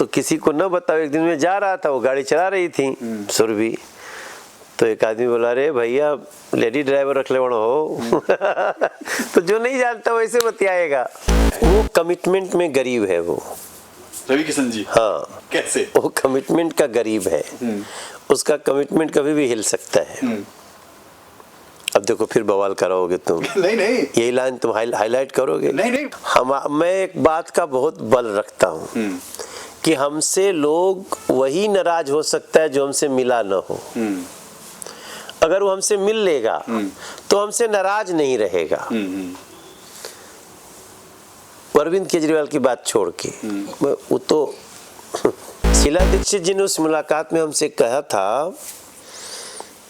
तो किसी को न बताओ। एक दिन मैं जा रहा था, वो गाड़ी चला रही थी सुरभि, तो एक आदमी बोला, अरे भैया लेडी ड्राइवर रख ले बड़ो हो। तो जो नहीं जानता वैसे बतियाएगा। वो कमिटमेंट में गरीब है वो रवि किशन जी। हाँ, कैसे? वो कमिटमेंट का गरीब है। उसका कमिटमेंट कभी भी हिल सकता है। अब देखो फिर बवाल कराओगे तुम। नहीं नहीं, यही लाइन तुम हाईलाइट करोगे। नहीं नहीं, मैं एक बात का बहुत बल रखता हूँ कि हमसे लोग वही नाराज हो सकता है जो हमसे मिला ना हो। अगर वो हमसे मिल लेगा तो हमसे नाराज नहीं रहेगा। अरविंद केजरीवाल की बात छोड़ के वो तो शीला दीक्षित जी ने उस मुलाकात में हमसे कहा था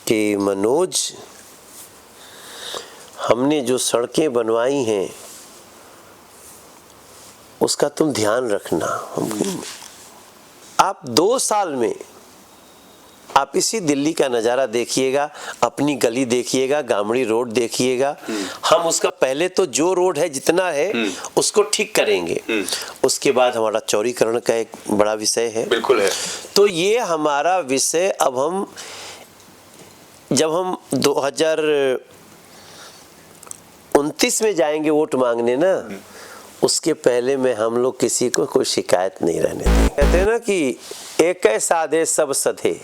कि मनोज, हमने जो सड़कें बनवाई हैं उसका तुम ध्यान रखना। आप 2 साल में आप इसी दिल्ली का नज़ारा देखिएगा, अपनी गली देखिएगा, गामड़ी रोड देखिएगा। हम उसका पहले तो जो रोड है जितना है उसको ठीक करेंगे, उसके बाद हमारा चौड़ीकरण का एक बड़ा विषय है। बिल्कुल है। तो ये हमारा विषय अब हम जब हम 2029 में जाएंगे वोट मांगने ना, उसके पहले में हम लोग किसी को कोई शिकायत नहीं रहने देंगे। कहते हैं ना कि एक साधे सब सधे,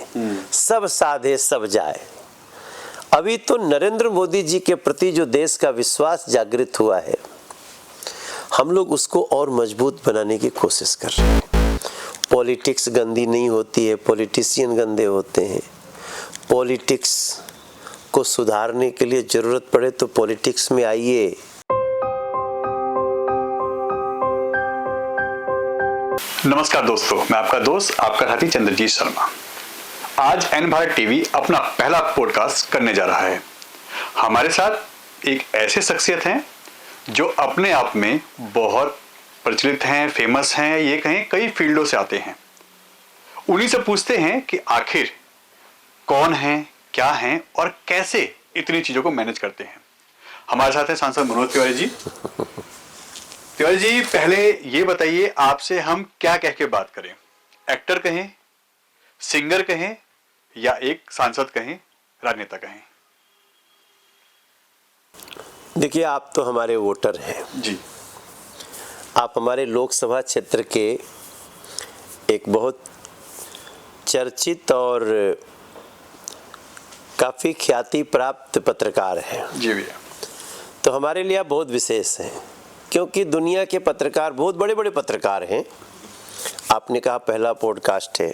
सब साधे सब जाए। अभी तो नरेंद्र मोदी जी के प्रति जो देश का विश्वास जागृत हुआ है, हम लोग उसको और मजबूत बनाने की कोशिश कर रहे हैं। पॉलिटिक्स गंदी नहीं होती है, पॉलिटिशियन गंदे होते हैं। पॉलिटिक्स को सुधारने के लिए जरूरत पड़े तो पॉलिटिक्स में आइए। नमस्कार दोस्तों, मैं आपका दोस्त, आपका साथी चंद्रजीत शर्मा। आज एन भारत टीवी अपना पहला पॉडकास्ट करने जा रहा है। हमारे साथ एक ऐसे शख्सियत हैं जो अपने आप में बहुत प्रचलित हैं, फेमस हैं, ये कहें कई फील्डों से आते हैं। उन्हीं से पूछते हैं कि आखिर कौन हैं, क्या हैं और कैसे इतनी चीज़ों को मैनेज करते हैं। हमारे साथ हैं सांसद मनोज तिवारी जी। तिवारी जी, पहले ये बताइए, आपसे हम क्या कह के बात करें? एक्टर कहें, सिंगर कहें, या एक सांसद कहें, राजनेता कहें? देखिए, आप तो हमारे वोटर हैं जी। आप हमारे लोकसभा क्षेत्र के एक बहुत चर्चित और काफ़ी ख्याति प्राप्त पत्रकार हैं। जी भैया। तो हमारे लिए आप बहुत विशेष हैं, क्योंकि दुनिया के पत्रकार बहुत बड़े बड़े पत्रकार हैं। आपने कहा पहला पॉडकास्ट है,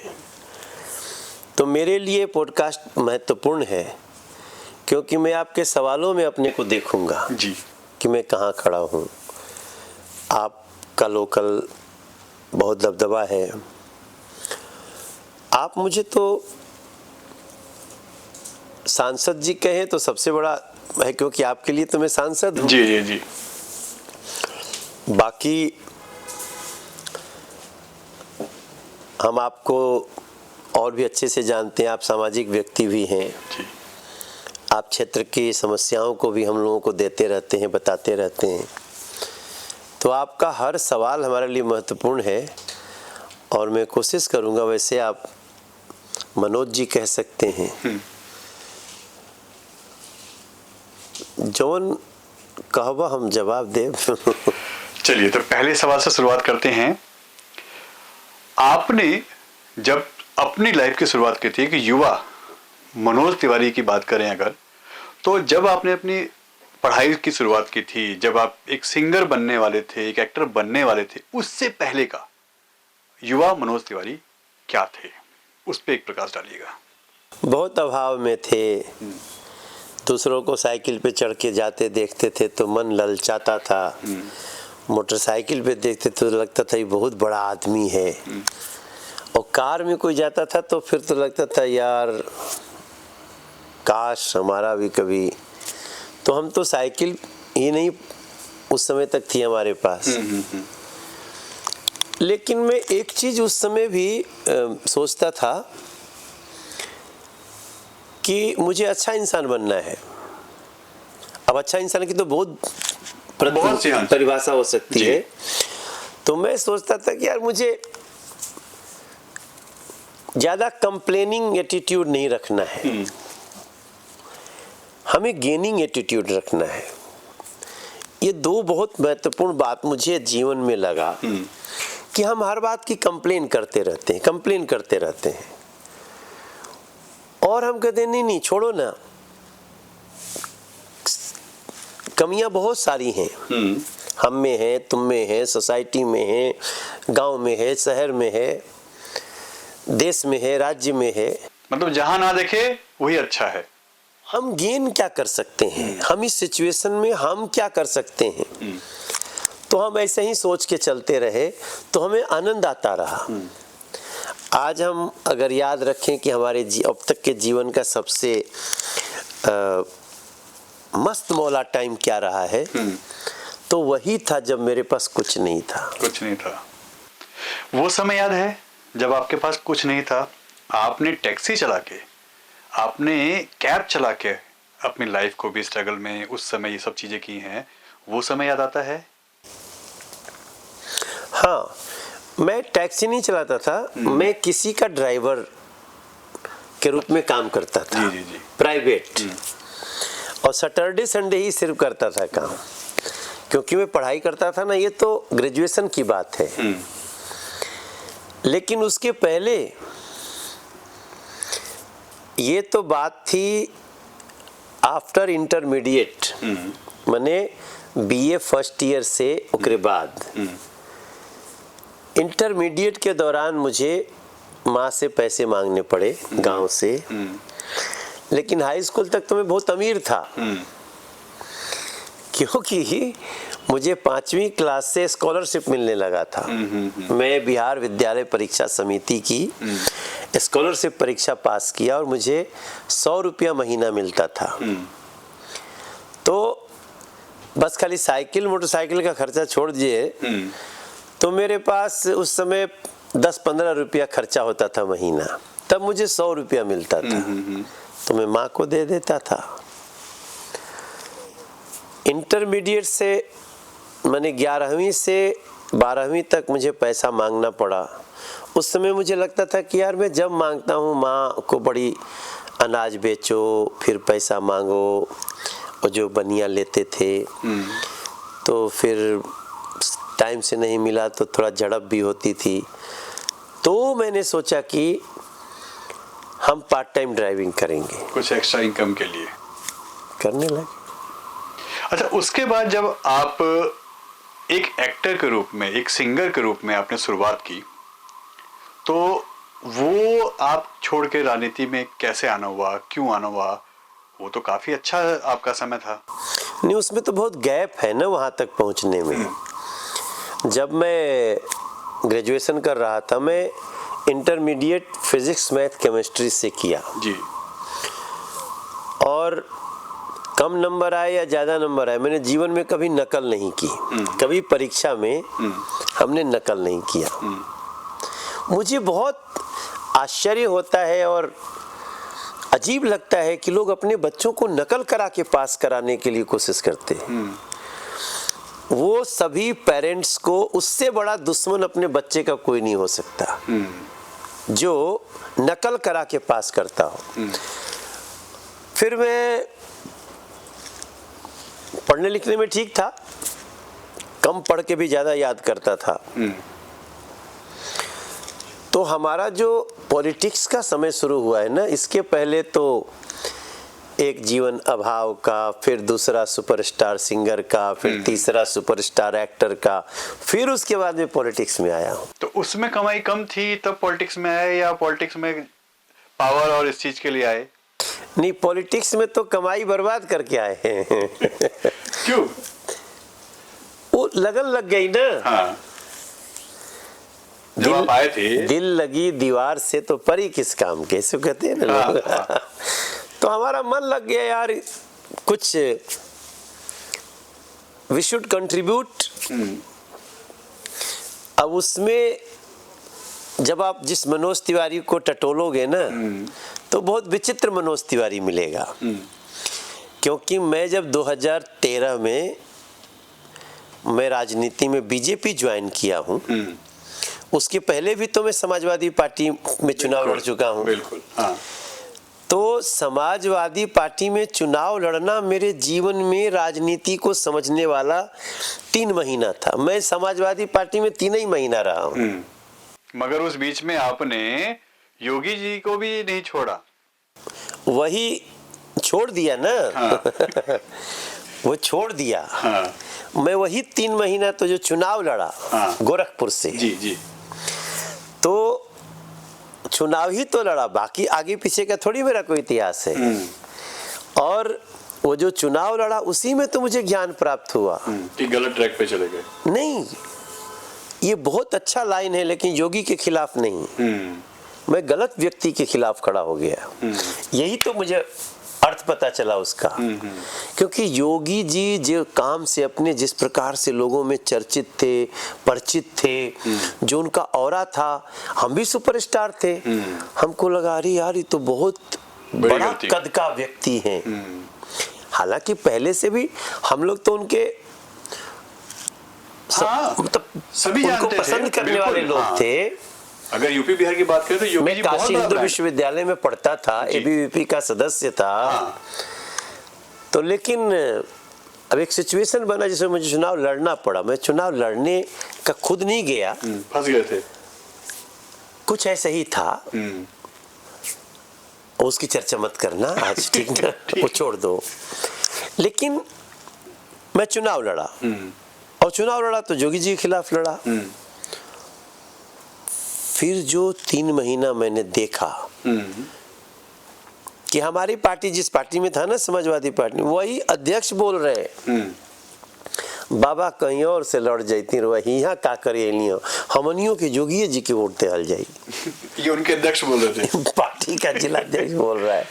तो मेरे लिए पॉडकास्ट महत्वपूर्ण है, क्योंकि मैं आपके सवालों में अपने को देखूंगा जी कि मैं कहाँ खड़ा हूँ। आपका लोकल बहुत दबदबा है। आप मुझे तो सांसद जी कहें तो सबसे बड़ा है, क्योंकि आपके लिए तो मैं सांसद हूँ। जी जी जी। बाकी हम आपको और भी अच्छे से जानते हैं, आप सामाजिक व्यक्ति भी हैं जी। आप क्षेत्र की समस्याओं को भी हम लोगों को देते रहते हैं, बताते रहते हैं। तो आपका हर सवाल हमारे लिए महत्वपूर्ण है और मैं कोशिश करूंगा, वैसे आप मनोज जी कह सकते हैं, जौन कहवा हम जवाब दें। चलिए, तो पहले सवाल से शुरुआत करते हैं। आपने जब अपनी लाइफ की शुरुआत की थी, कि युवा मनोज तिवारी की बात करें अगर, तो जब आपने अपनी पढ़ाई की शुरुआत की थी, जब आप एक सिंगर बनने वाले थे, एक एक्टर बनने वाले थे, उससे पहले का युवा मनोज तिवारी क्या थे? उस पर एक प्रकाश डालिएगा। बहुत अभाव में थे, दूसरों को साइकिल पे चढ़ के जाते देखते थे तो मन ललचाता था। मोटरसाइकिल पे देखते तो लगता था ये बहुत बड़ा आदमी है, और कार में कोई जाता था तो फिर तो लगता था यार काश हमारा भी कभी। तो हम तो साइकिल ही नहीं उस समय तक थी हमारे पास। लेकिन मैं एक चीज उस समय भी सोचता था कि मुझे अच्छा इंसान बनना है। अब अच्छा इंसान की तो बहुत परिभाषा हो सकती है। तो मैं सोचता था कि यार मुझे ज़्यादा कंप्लेनिंग एटीट्यूड नहीं रखना है, हमें गेनिंग एटीट्यूड रखना है। ये दो बहुत महत्वपूर्ण बात मुझे जीवन में लगा कि हम हर बात की कंप्लेन करते रहते हैं और हम कहते हैं नहीं छोड़ो ना, कमियां बहुत सारी हैं, हम में है, तुम में है, सोसाइटी में है, गांव में है, शहर में है, देश में है, राज्य में है। मतलब जहां ना देखे वही अच्छा है। हम गेन क्या कर सकते हैं, हम इस सिचुएशन में हम क्या कर सकते हैं, तो हम ऐसे ही सोच के चलते रहे तो हमें आनंद आता रहा। आज हम अगर याद रखें कि हमारे अब तक के जीवन का सबसे मस्त मौला टाइम क्या रहा है, तो वही था जब मेरे पास कुछ नहीं था। वो समय याद है जब आपके पास कुछ नहीं था, आपने टैक्सी चला के, आपने कैब चला के अपनी लाइफ को भी स्ट्रगल में उस समय ये सब चीजें की हैं, वो समय याद आता है? हाँ, मैं टैक्सी नहीं चलाता था, मैं किसी का ड्राइवर के रूप में काम करता था। जी। प्राइवेट, और सैटरडे संडे ही सिर्फ करता था काम, क्योंकि मैं पढ़ाई करता था ना, ये तो ग्रेजुएशन की बात है। लेकिन उसके पहले ये तो बात थी आफ्टर इंटरमीडिएट, मैंने बीए फर्स्ट ईयर से उसके बाद इंटरमीडिएट के दौरान मुझे माँ से पैसे मांगने पड़े गांव से। लेकिन हाई स्कूल तक तो मैं बहुत अमीर था, क्योंकि मुझे 5वीं क्लास से स्कॉलरशिप मिलने लगा था। मैं बिहार विद्यालय परीक्षा समिति की स्कॉलरशिप परीक्षा पास किया और मुझे 100 रुपया महीना मिलता था। तो बस खाली साइकिल मोटरसाइकिल का खर्चा छोड़ दिए तो मेरे पास उस समय 10-15 रुपया खर्चा होता था महीना, तब मुझे 100 रुपया मिलता था, तो मैं माँ को दे देता था। इंटरमीडिएट से मैंने 11वीं से 12वीं तक मुझे पैसा मांगना पड़ा। उस समय मुझे लगता था कि यार मैं जब मांगता हूँ माँ को बड़ी अनाज बेचो फिर पैसा मांगो, और जो बनिया लेते थे तो फिर टाइम से नहीं मिला तो थोड़ा झड़प भी होती थी। तो मैंने सोचा कि हम पार्ट टाइम ड्राइविंग करेंगे, कुछ एक्स्ट्रा इनकम के लिए करने लगे। अच्छा, उसके बाद जब आप एक एक्टर के रूप में, एक सिंगर के रूप में आपने शुरुआत की, तो वो आप छोड़ के राजनीति में कैसे आना हुआ, क्यों आना हुआ? वो तो काफी अच्छा आपका समय था। नहीं, उसमें तो बहुत गैप है ना वहां तक पहुंचने में। जब मैं ग्रेजुएशन कर रहा था, मैं इंटरमीडिएट फिजिक्स मैथ केमिस्ट्री से किया जी, और कम नंबर आए या ज़्यादा नंबर आए, मैंने जीवन में कभी नकल नहीं की, कभी परीक्षा में हमने नकल नहीं किया। मुझे बहुत आश्चर्य होता है और अजीब लगता है कि लोग अपने बच्चों को नकल करा के पास कराने के लिए कोशिश करते हैं। वो सभी पेरेंट्स को, उससे बड़ा दुश्मन अपने बच्चे का कोई नहीं हो सकता जो नकल करा के पास करता हो। फिर मैं पढ़ने लिखने में ठीक था, कम पढ़ के भी ज़्यादा याद करता था। तो हमारा जो पॉलिटिक्स का समय शुरू हुआ है ना, इसके पहले तो एक जीवन अभाव का, फिर दूसरा सुपरस्टार सिंगर का, फिर तीसरा सुपरस्टार एक्टर का, फिर उसके बाद में पॉलिटिक्स में आया हूँ। तो उसमें कमाई कम थी तब पॉलिटिक्स में आए, या पॉलिटिक्स में पावर और इस चीज के लिए आए? नहीं, पॉलिटिक्स में तो कमाई बर्बाद करके आए हैं। क्यों? वो लगन लग गई ना। हाँ, जब आप आए थे, दिल लगी दीवार से तो परी किस काम के, ऐसे कहते हैं ना लोग। तो हमारा मन लग गया यार, कुछ वी शुड कंट्रीब्यूट। अब उसमें जब आप जिस मनोज तिवारी को टटोलोगे ना, तो बहुत विचित्र मनोज तिवारी मिलेगा। क्योंकि मैं जब 2013 में मैं राजनीति में बीजेपी ज्वाइन किया हूँ, उसके पहले भी तो मैं समाजवादी पार्टी में चुनाव लड़ चुका हूँ। बिल्कुल, हाँ। तो समाजवादी पार्टी में चुनाव लड़ना मेरे जीवन में राजनीति को समझने वाला 3 महीना था। मैं समाजवादी पार्टी में 3 ही महीना रहा हूँ। मगर उस बीच में आपने योगी जी को भी नहीं छोड़ा। वही छोड़ दिया ना। हाँ। वो छोड़ दिया। हाँ। मैं वही 3 महीना तो जो चुनाव लड़ा, हाँ। गोरखपुर से, जी जी। तो चुनाव ही तो लड़ा, बाकी आगे पीछे का थोड़ी मेरा कोई इतिहास है। और वो जो चुनाव लड़ा उसी में तो मुझे ज्ञान प्राप्त हुआ कि गलत ट्रैक पे चले गए। नहीं, ये बहुत अच्छा लाइन है, लेकिन योगी के खिलाफ नहीं। मैं गलत व्यक्ति के खिलाफ खड़ा हो गया। यही तो मुझे अर्थ पता चला उसका। क्योंकि योगी जी जो काम से अपने जिस प्रकार से लोगों में चर्चित थे, परिचित थे, जो उनका ऑरा था, हम भी सुपरस्टार थे। हमको लगा अरे यार ये तो बहुत बड़ा कद का व्यक्ति है। हालांकि पहले से भी हम लोग तो उनके सभी उनको पसंद करने वाले लोग थे। अगर यूपी बिहार की बात करें तो योगी जी बहुत काशी हिंदू विश्वविद्यालय में पढ़ता था, एबीवीपी का सदस्य था। तो लेकिन अब एक सिचुएशन बना जिसमें मुझे चुनाव लड़ना पड़ा। मैं चुनाव लड़ने का खुद नहीं गया, फंस गए थे। कुछ ऐसा ही था। उसकी चर्चा मत करना आज, ठीक ना? वो छोड़ दो। लेकिन मैं चुनाव लड़ा, और चुनाव लड़ा तो योगी जी के खिलाफ लड़ा। फिर जो 3 महीना मैंने देखा कि हमारी पार्टी जिस पार्टी में था ना, समाजवादी पार्टी, वही अध्यक्ष बोल रहे बाबा कहीं और से लड़ जाती वही यहाँ का करे लियो हमनियों के जोगिए जी के वोट दे हल जाई। ये उनके अध्यक्ष बोल रहे थे। पार्टी का जिला अध्यक्ष बोल रहा है।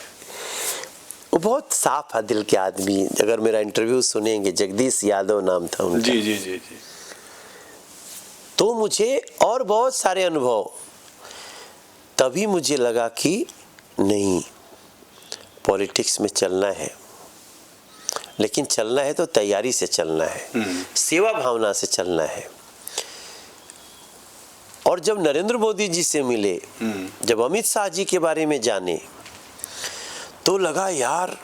वो बहुत साफ है दिल के आदमी। अगर मेरा इंटरव्यू सुनेंगे, जगदीश यादव नाम था उनका। जी जी जी जी। तो मुझे और बहुत सारे अनुभव, तभी मुझे लगा कि नहीं, पॉलिटिक्स में चलना है, लेकिन चलना है तो तैयारी से चलना है, सेवा भावना से चलना है। और जब नरेंद्र मोदी जी से मिले, जब अमित शाह जी के बारे में जाने, तो लगा यार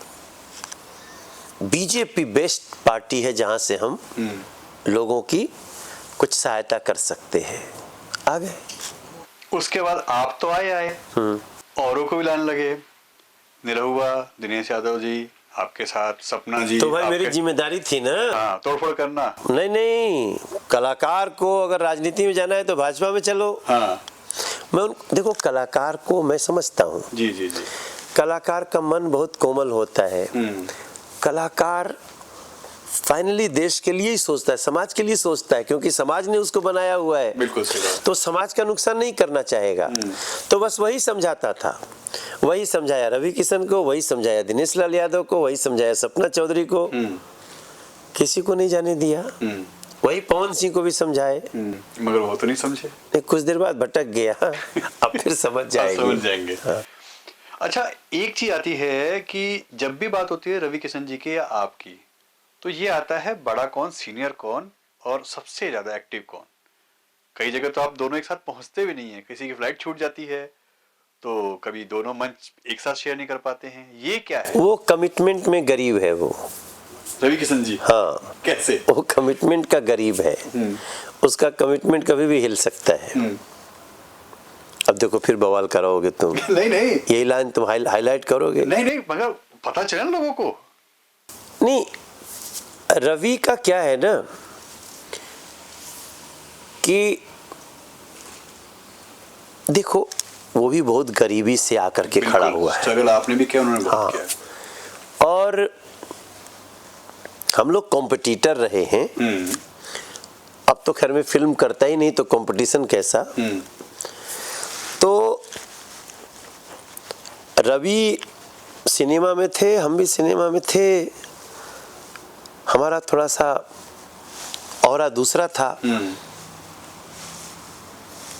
बीजेपी बेस्ट पार्टी है जहां से हम लोगों की कुछ सहायता कर सकते हैं। आ गए। उसके बाद आप तो आए औरों को भी लाने लगे। निरहुआ, दिनेश यादव जी, आपके साथ सपना जी। तो भाई मेरी जिम्मेदारी थी ना। हाँ, तोड़फोड़ करना। नहीं, कलाकार को अगर राजनीति में जाना है तो भाजपा में चलो। हाँ। देखो, कलाकार को मैं समझता हूँ। जी जी जी। कलाकार का मन बहुत कोमल होता है। कलाकार फाइनली देश के लिए ही सोचता है, समाज के लिए सोचता है, क्योंकि समाज ने उसको बनाया हुआ है। बिल्कुल सही बात। तो समाज का नुकसान नहीं करना चाहेगा। तो बस वही समझाता था, वही समझाया रवि किशन को, वही समझाया दिनेश लाल यादव को, वही समझाया सपना चौधरी को। किसी को नहीं जाने दिया। वही पवन सिंह को भी समझाए, मगर वो तो नहीं समझे। कुछ देर बाद भटक गया। अब फिर समझ जाएंगे। हाँ। अच्छा, एक चीज आती है कि जब भी बात होती है रवि किशन जी की या आपकी, तो ये आता है बड़ा कौन, सीनियर कौन, और सबसे ज्यादा एक्टिव कौन। कई जगह तो आप दोनों एक साथ पहुंचते भी नहीं है, किसी की फ्लाइट छूट जाती है तो कभी दोनों मंच एक साथ शेयर नहीं कर पाते हैं। ये क्या है? वो कमिटमेंट में गरीब है वो रवि किशन जी। हाँ। कैसे? वो कमिटमेंट का गरीब है। उसका कमिटमेंट कभी भी हिल सकता है। अब देखो फिर बवाल कराओगे तुम। नहीं नहीं, यही लाइन तुम हाईलाइट करोगे। नहीं नहीं, मगर पता चले ना लोगों को। नहीं, रवि का क्या है ना कि देखो, वो भी बहुत गरीबी से आकर के खड़ा हुआ है। स्ट्रगल आपने भी किया, उन्होंने बहुत किया। और हम लोग कॉम्पिटिटर रहे हैं। अब तो खैर में फिल्म करता ही नहीं, तो कंपटीशन कैसा। तो रवि सिनेमा में थे, हम भी सिनेमा में थे। हमारा थोड़ा सा औरा दूसरा था।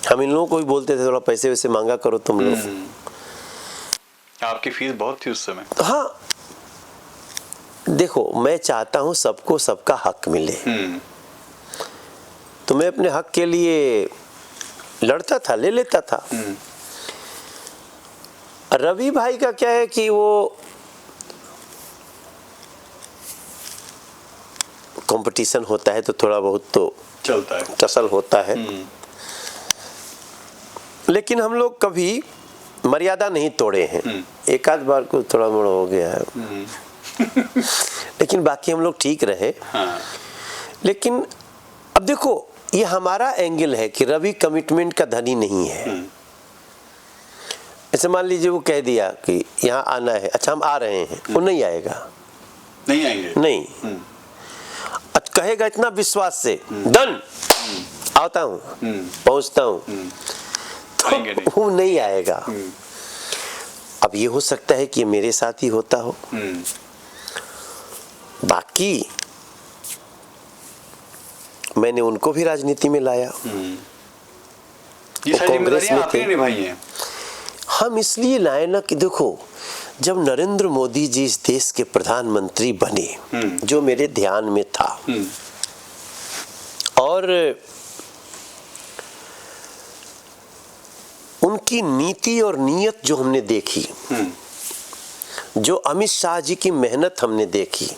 हम इन लोगों को भी बोलते थे थोड़ा पैसे वैसे मांगा करो तुम लोग। आपकी फीस बहुत थी उस समय। हाँ, देखो, मैं चाहता हूं सबको सबका हक मिले। तो मैं अपने हक के लिए लड़ता था, ले लेता था। रवि भाई का क्या है कि वो कंपटीशन होता है तो थोड़ा बहुत तो चलता है, टसल होता है, लेकिन हम लोग कभी मर्यादा नहीं तोड़े हैं। एक आध बार को थोड़ा मोड़ हो गया है लेकिन बाकी हम लोग ठीक रहे। हाँ। लेकिन अब देखो, ये हमारा एंगल है कि रवि कमिटमेंट का धनी नहीं है। ऐसे मान लीजिए वो कह दिया कि यहाँ आना है, अच्छा हम आ रहे हैं, वो नहीं आएगा, नहीं आएंगे, नहीं। कहेगा इतना विश्वास से, डन, आता हूँ, पहुँचता हूँ, तो वो नहीं आएगा। अब ये हो सकता है कि ये मेरे साथ ही होता हो। बाकी मैंने उनको भी राजनीति में लाया, ये सारी कांग्रेस में थे। निभाई हैं। हम इसलिए लाए ना कि देखो, जब नरेंद्र मोदी जी इस देश के प्रधानमंत्री बने, जो मेरे ध्यान में था, और उनकी नीति और नीयत जो हमने देखी, जो अमित शाह जी की मेहनत हमने देखी।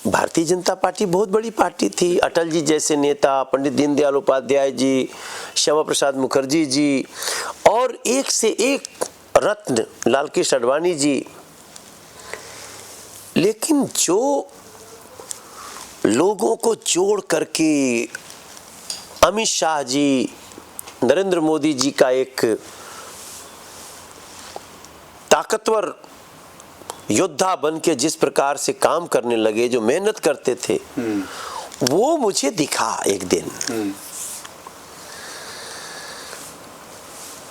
भारतीय जनता पार्टी बहुत बड़ी पार्टी थी, अटल जी जैसे नेता, पंडित दीनदयाल उपाध्याय जी, श्यामा प्रसाद मुखर्जी जी, और एक से एक रत्न लाल कृष्ण आडवाणी जी। लेकिन जो लोगों को जोड़ करके अमित शाह जी, नरेंद्र मोदी जी का एक ताकतवर योद्धा बन के जिस प्रकार से काम करने लगे, जो मेहनत करते थे, वो मुझे दिखा एक दिन।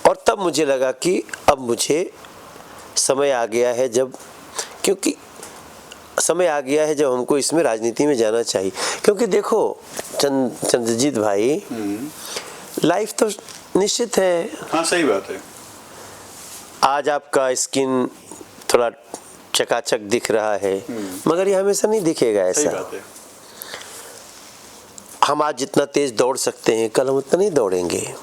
और तब मुझे लगा कि अब मुझे समय आ गया है, क्योंकि समय आ गया है जब हमको इसमें राजनीति में जाना चाहिए। क्योंकि देखो चंद्रजीत भाई, लाइफ तो निश्चित है। हाँ, सही बात है। आज आपका स्किन थोड़ा चकाचक दिख रहा है, मगर ये हमेशा नहीं दिखेगा ऐसा। सही बात है। हम आज जितना तेज दौड़ सकते हैं, कल हम उतना नहीं दौड़ेंगे।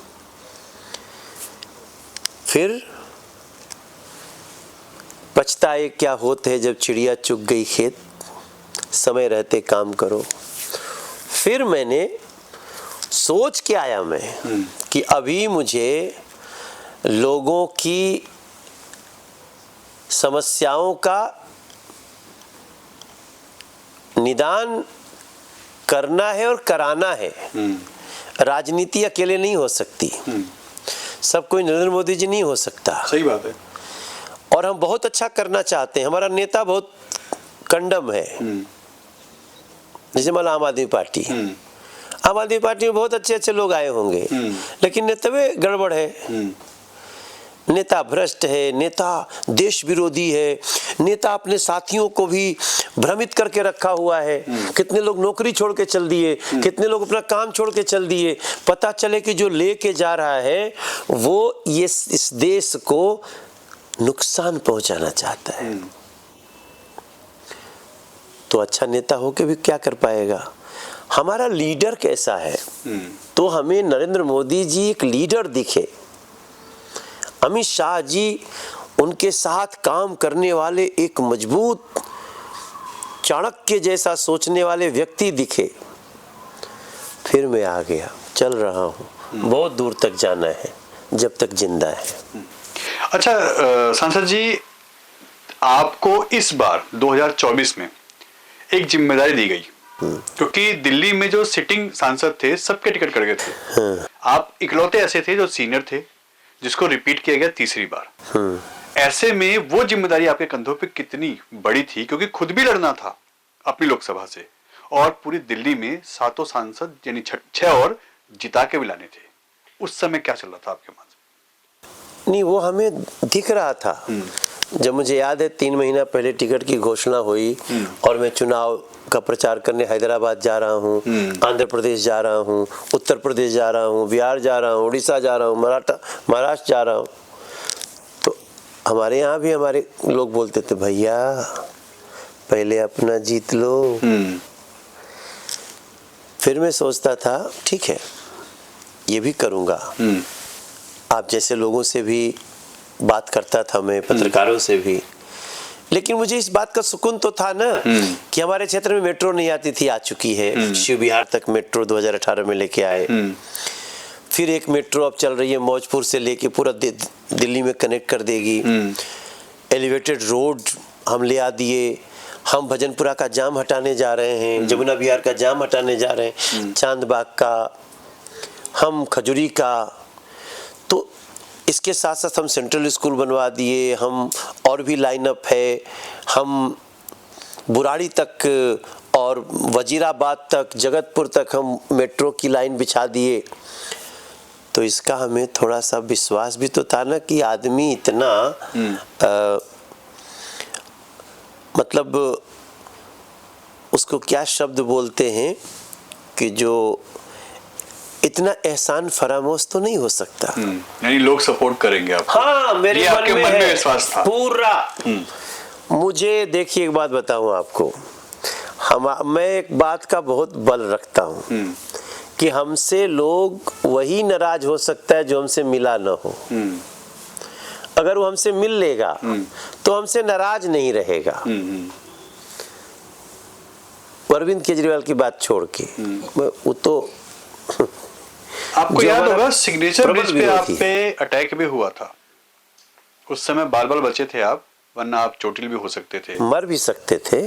फिर पछताए क्या होते है जब चिड़िया चुग गई खेत, समय रहते काम करो। फिर मैंने सोच के आया मैं कि अभी मुझे लोगों की समस्याओं का निदान करना है और कराना है। राजनीति अकेले नहीं हो सकती, सब कोई नरेंद्र मोदी जी नहीं हो सकता। सही बात है। और हम बहुत अच्छा करना चाहते हैं। हमारा नेता बहुत कंडम है, जैसे मान आम आदमी पार्टी। आम आदमी पार्टी में बहुत अच्छे अच्छे लोग आए होंगे, लेकिन नेता में गड़बड़ है। नेता भ्रष्ट है, नेता देश विरोधी है, नेता अपने साथियों को भी भ्रमित करके रखा हुआ है। कितने लोग नौकरी छोड़ के चल दिए, कितने लोग अपना काम छोड़ के चल दिए। पता चले कि जो लेके जा रहा है वो ये इस देश को नुकसान पहुंचाना चाहता है। तो अच्छा नेता होके भी क्या कर पाएगा। हमारा लीडर कैसा है, तो हमें नरेंद्र मोदी जी एक लीडर दिखे, अमित शाह जी उनके साथ काम करने वाले एक मजबूत चाणक्य जैसा सोचने वाले व्यक्ति दिखे। फिर मैं आ गया, चल रहा हूँ, बहुत दूर तक जाना है जब तक जिंदा है। अच्छा सांसद जी, आपको इस बार 2024 में एक जिम्मेदारी दी गई, क्योंकि दिल्ली में जो सिटिंग सांसद थे सबके टिकट कट गए थे। आप इकलौते ऐसे थे जो सीनियर थे, जिसको रिपीट किया गया तीसरी बार। ऐसे में वो जिम्मेदारी आपके कंधों पे कितनी बड़ी थी, क्योंकि खुद भी लड़ना था अपनी लोकसभा से, और पूरी दिल्ली में 7 सांसद यानी 6 और जिता के भी लाने थे। उस समय क्या चल रहा था आपके मन से? नहीं, वो हमें दिख रहा था। जब मुझे याद है 3 महीना पहले टिकट की घोषणा हुई और मैं चुनाव का प्रचार करने हैदराबाद जा रहा हूँ, आंध्र प्रदेश जा रहा हूँ, उत्तर प्रदेश जा रहा हूँ, बिहार जा रहा हूँ, उड़ीसा जा रहा हूँ, महाराष्ट्र जा रहा हूँ, तो हमारे यहाँ भी हमारे लोग बोलते थे, भैया पहले अपना जीत लो। फिर मैं सोचता था ठीक है, ये भी करूँगा। आप जैसे लोगों से भी बात करता था मैं, पत्रकारों से भी, लेकिन मुझे इस बात का सुकून तो था ना कि हमारे क्षेत्र में मेट्रो नहीं आती थी, आ चुकी है। शिव विहार तक मेट्रो 2018 में लेके आए। फिर एक मेट्रो अब चल रही है मौजपुर से लेके पूरा दिल्ली में कनेक्ट कर देगी। एलिवेटेड रोड हम ले आ दिए। हम भजनपुरा का जाम हटाने जा रहे हैं, जमुना विहार का जाम हटाने जा रहे हैं, चांदबाग का, हम खजूरी का। तो इसके साथ साथ हम सेंट्रल स्कूल बनवा दिए। हम और भी लाइनअप है। हम बुराड़ी तक और वजीराबाद तक, जगतपुर तक हम मेट्रो की लाइन बिछा दिए। तो इसका हमें थोड़ा सा विश्वास भी तो था ना कि आदमी इतना मतलब उसको क्या शब्द बोलते हैं कि जो इतना एहसान फरामोश तो नहीं हो सकता। यानी लोग सपोर्ट करेंगे आपको। हाँ, मेरे मन में है विश्वास था पूरा। मुझे देखिए एक बात बताऊं आपको, मैं एक बात का बहुत बल रखता हूं कि हमसे लोग वही नाराज हो सकता है जो हमसे मिला ना हो। अगर वो हमसे मिल लेगा तो हमसे नाराज नहीं रहेगा। अरविंद केजरीवाल की बात छोड़ के वो तो आपको याद होगा सिग्नेचर ब्रिज पे आप पे अटैक भी हुआ था। उस समय बाल बचे थे आप, वरना आप चोटिल भी हो सकते थे, मर भी सकते थे।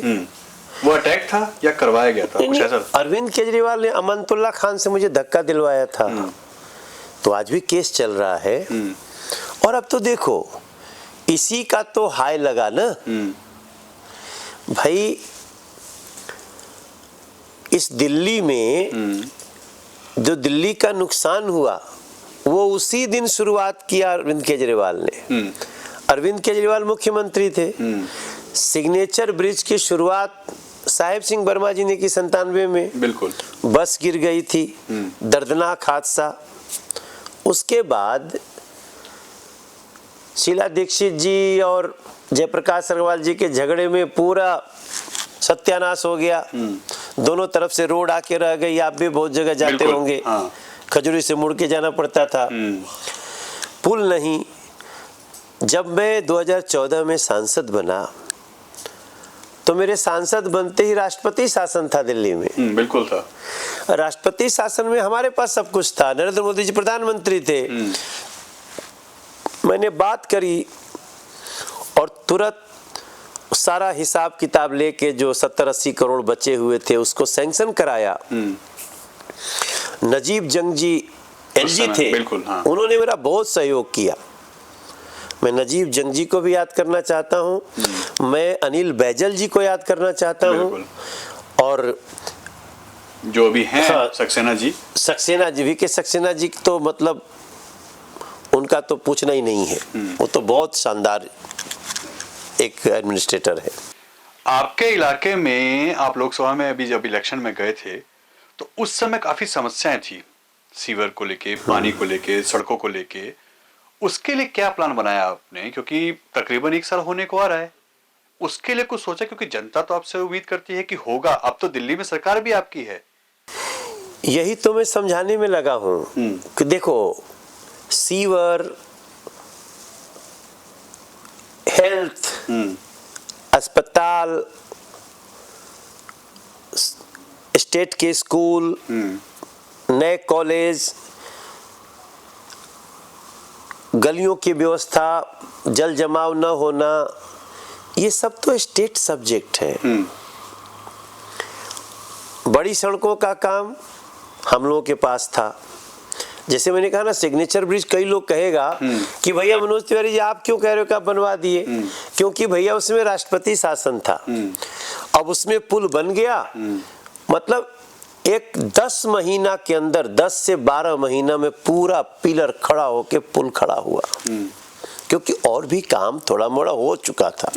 वो अटैक था या करवाया गया था कुछ ऐसा? अरविंद केजरीवाल ने अमनतुल्ला खान से मुझे धक्का दिलवाया था। तो आज भी केस चल रहा है। और अब तो देखो इसी का तो हाय लगा ना भाई। इस दिल्ली में जो दिल्ली का नुकसान हुआ वो उसी दिन शुरुआत किया अरविंद केजरीवाल ने। अरविंद केजरीवाल मुख्यमंत्री थे। सिग्नेचर ब्रिज की शुरुआत साहेब सिंह वर्मा जी ने की 97 में। बिल्कुल। बस गिर गई थी, दर्दनाक हादसा। उसके बाद शीला दीक्षित जी और जयप्रकाश अग्रवाल जी के झगड़े में पूरा सत्यानाश हो गया। दोनों तरफ से रोड आके रह गई। आप भी बहुत जगह जाते होंगे। हाँ। खजूरी से मुड़ के जाना पड़ता था, पुल नहीं। जब मैं 2014 में सांसद बना तो मेरे सांसद बनते ही राष्ट्रपति शासन था दिल्ली में। बिल्कुल था। राष्ट्रपति शासन में हमारे पास सब कुछ था। नरेंद्र मोदी जी प्रधानमंत्री थे। मैंने बात करी और तुरंत सारा हिसाब किताब लेके जो 70-80 करोड़ बचे हुए थे उसको सैंक्शन कराया। नजीब जंग जी एलजी थे। बिल्कुल, हाँ। उन्होंने मेरा बहुत सहयोग किया। मैं नजीब जंग जी को भी याद करना चाहता हूँ। मैं अनिल बैजल जी को याद करना चाहता हूँ। और जो भी हैं सक्सेना जी, वीके सक्सेना जी तो मतलब उनका तो पूछना ही नहीं है। वो तो बहुत शानदार एक एडमिनिस्ट्रेटर है। आपके इलाके में आप लोकसभा में अभी जब इलेक्शन में गए थे तो उस समय काफी समस्याएं थी, सीवर को लेके, पानी को लेके, सड़कों को लेके। उसके लिए क्या प्लान बनाया आपने? क्योंकि तकरीबन 1 साल होने को आ रहा है। उसके लिए कुछ सोचा? क्योंकि जनता तो आपसे उम्मीद करती है कि होगा। अब तो दिल्ली में सरकार भी आपकी है। यही तो मैं समझाने में लगा हूं कि देखो सीवर, हेल्थ, अस्पताल, स्टेट के स्कूल, नए कॉलेज, गलियों की व्यवस्था, जल जमाव न होना, ये सब तो स्टेट सब्जेक्ट है। बड़ी सड़कों का काम हम लोगों के पास था। जैसे मैंने कहा ना सिग्नेचर ब्रिज, कई लोग कहेगा कि भैया मनोज तिवारी जी आप क्यों कह रहे हो कि आप बनवा दिए? क्योंकि भैया उसमें राष्ट्रपति शासन था। अब उसमें पुल बन गया, मतलब एक 10 महीना के अंदर 10 से 12 महीना में पूरा पिलर खड़ा होके पुल खड़ा हुआ। क्योंकि और भी काम थोड़ा मोड़ा हो चुका था।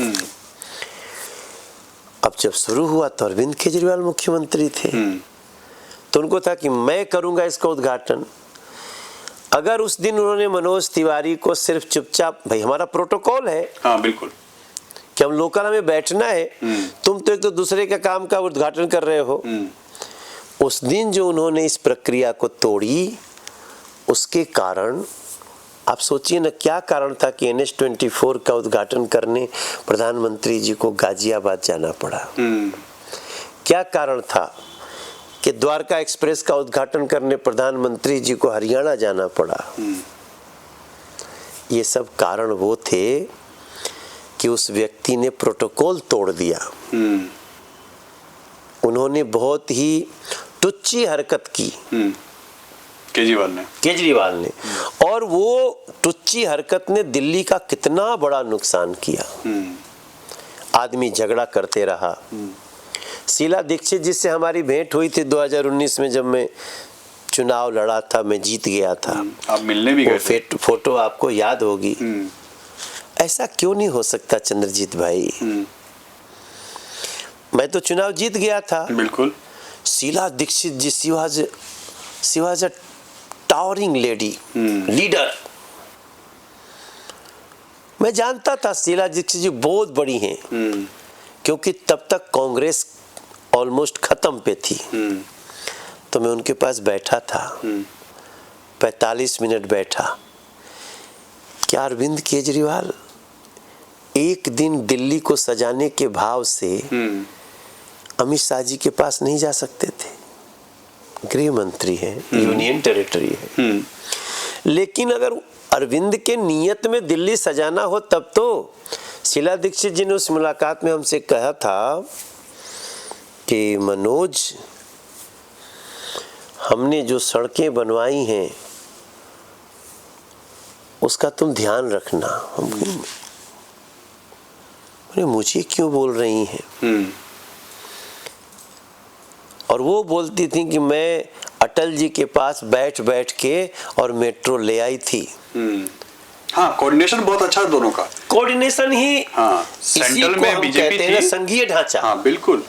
अब जब शुरू हुआ तो अरविंद केजरीवाल मुख्यमंत्री थे, तो उनको था कि मैं करूंगा इसका उद्घाटन। अगर उस दिन उन्होंने मनोज तिवारी को सिर्फ चुपचाप, भाई हमारा प्रोटोकॉल है, हाँ बिल्कुल, कि हम लोकल में बैठना है, तुम तो एक तो दूसरे के काम का उद्घाटन कर रहे हो। उस दिन जो उन्होंने इस प्रक्रिया को तोड़ी उसके कारण आप सोचिए ना क्या कारण था कि NH-24 का उद्घाटन करने प्रधानमंत्री जी को गाजियाबाद जाना पड़ा। क्या कारण था कि द्वारका एक्सप्रेस का उद्घाटन करने प्रधानमंत्री जी को हरियाणा जाना पड़ा। ये सब कारण वो थे कि उस व्यक्ति ने प्रोटोकॉल तोड़ दिया। उन्होंने बहुत ही टुच्ची हरकत की केजरीवाल ने और वो टुच्ची हरकत ने दिल्ली का कितना बड़ा नुकसान किया। आदमी झगड़ा करते रहा। शीला दीक्षित जिससे हमारी भेंट हुई थी 2019 में, जब मैं चुनाव लड़ा था, मैं जीत गया था। आप मिलने भी गए थे। फोटो आपको याद होगी। ऐसा क्यों नहीं हो सकता चंद्रजीत भाई? मैं तो चुनाव जीत गया था। बिल्कुल। Sheila Dikshit ji she was a towering lady leader. मैं जानता था शीला दीक्षित जी बहुत बड़ी हैं, क्योंकि तब तक कांग्रेस ऑलमोस्ट खत्म पे थी। तो मैं उनके पास बैठा था, 45 मिनट बैठा। क्या अरविंद केजरीवाल एक दिन दिल्ली को सजाने के भाव से अमित शाह जी के पास नहीं जा सकते थे? गृह मंत्री है, यूनियन टेरिटरी है। लेकिन अगर अरविंद के नियत में दिल्ली सजाना हो तब तो शीला दीक्षित जी ने उस मुलाकात में हमसे कहा था कि मनोज, हमने जो सड़कें बनवाई हैं उसका तुम ध्यान रखना। हम अरे मुझे क्यों बोल रही हैं? और वो बोलती थी कि मैं अटल जी के पास बैठ बैठ के और मेट्रो ले आई थी। हाँ, कोऑर्डिनेशन बहुत अच्छा है दोनों का। कोऑर्डिनेशन ही सेंट्रल में बीजेपी थी, संघीय ढांचा। हाँ, बिल्कुल।